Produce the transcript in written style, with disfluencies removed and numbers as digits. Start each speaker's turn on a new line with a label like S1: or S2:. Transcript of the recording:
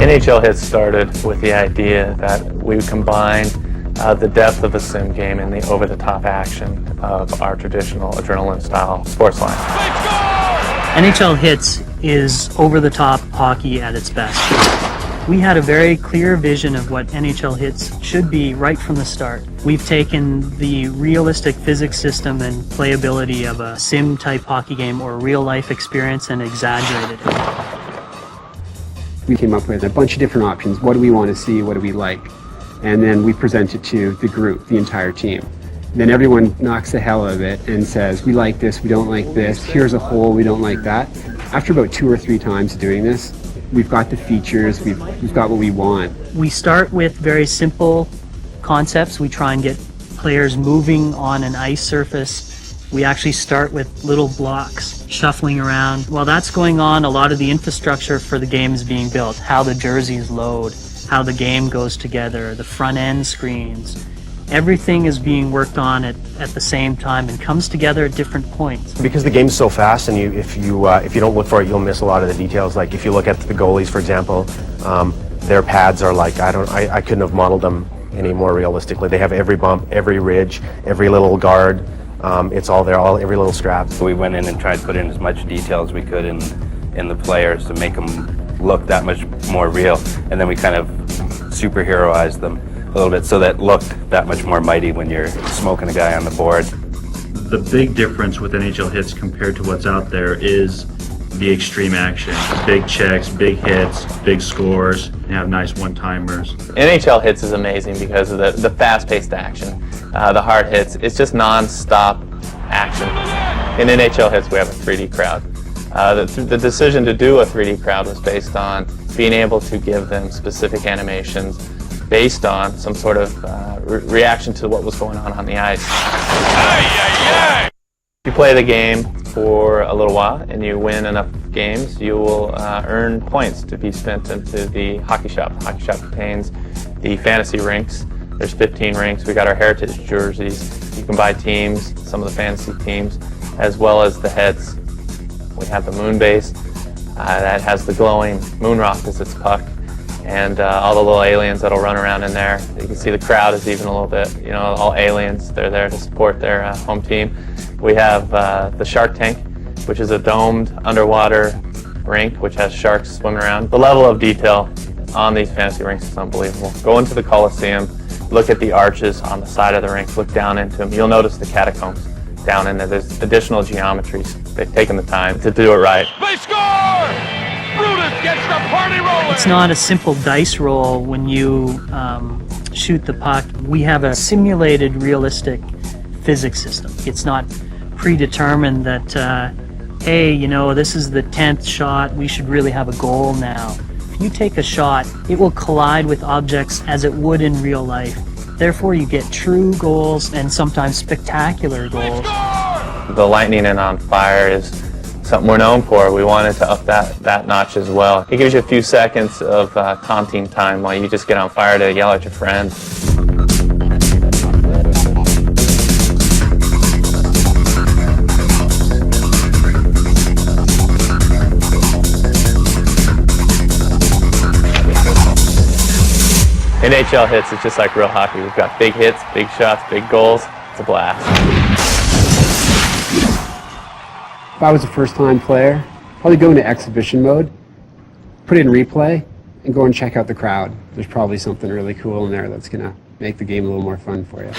S1: NHL Hitz started with the idea that we would combine the depth of a sim game and the over-the-top action of our traditional adrenaline-style sports line.
S2: NHL Hitz is over-the-top hockey at its best. We had a very clear vision of what NHL Hitz should be right from the start. We've taken the realistic physics system and playability of a sim-type hockey game or a real-life experience and exaggerated it.
S3: We came up with a bunch of different options. What do we want to see? What do we like? And then we present it to the group, the entire team. Then everyone knocks the hell out of it and says, we like this, we don't like this, here's a hole, we don't like that. After about 2 or 3 times doing this, we've got the features, we've got what we want.
S2: We start with very simple concepts. We try and get players moving on an ice surface. We actually start with little blocks shuffling around. While that's going on, a lot of the infrastructure for the game is being built. How the jerseys load, how the game goes together, the front end screens. Everything is being worked on at the same time and comes together at different points. Because
S4: the game's so fast, and if you don't look for it, you'll miss a lot of the details. Like if you look at the goalies, for example, their pads are like, I couldn't have modeled them any more realistically. They have every bump, every ridge, every little guard. It's all there, every little strap.
S5: So we went in and tried to put in as much detail as we could in the players to make them look that much more real, and then we kind of superheroized them a little bit so that looked that much more mighty when you're smoking a guy on the board.
S6: The big difference with NHL Hitz compared to what's out there is the extreme action. Big checks, big hits, big scores, and have nice one-timers.
S1: NHL Hitz is amazing because of the fast-paced action, the hard hits. It's just non-stop action. In NHL Hitz, we have a 3D crowd. The decision to do a 3D crowd was based on being able to give them specific animations based on some sort of reaction to what was going on the ice. If you play the game for a little while and you win enough games, you will earn points to be spent into the hockey shop. The hockey shop contains the fantasy rinks. There's 15 rinks. We got our heritage jerseys. You can buy teams, some of the fantasy teams, as well as the heads. We have the moon base that has the glowing moon rock as its puck, and all the little aliens that'll run around in there. You can see the crowd is even a little bit, all aliens. They're there to support their home team. We have the shark tank, which is a domed underwater rink which has sharks swimming around. The level of detail on these fantasy rinks is unbelievable. Go into the Coliseum, look at the arches on the side of the rink, look down into them. You'll notice the catacombs down in there. There's additional geometries. They've taken the time to do it right.
S7: They score! Brutus gets the party rolling!
S2: It's not a simple dice roll when you shoot the puck. We have a simulated, realistic physics system. It's not predetermined that, hey, this is the 10th shot, we should really have a goal now. If you take a shot, it will collide with objects as it would in real life. Therefore, you get true goals and sometimes spectacular goals.
S1: The Lightning and On Fire is something we're known for. We wanted to up that notch as well. It gives you a few seconds of taunting time while you just get on fire to yell at your friends. NHL Hitz is just like real hockey. We've got big hits, big shots, big goals. It's a blast.
S3: If I was a first-time player, probably go into exhibition mode, put it in replay, and go and check out the crowd. There's probably something really cool in there that's going to make the game a little more fun for you.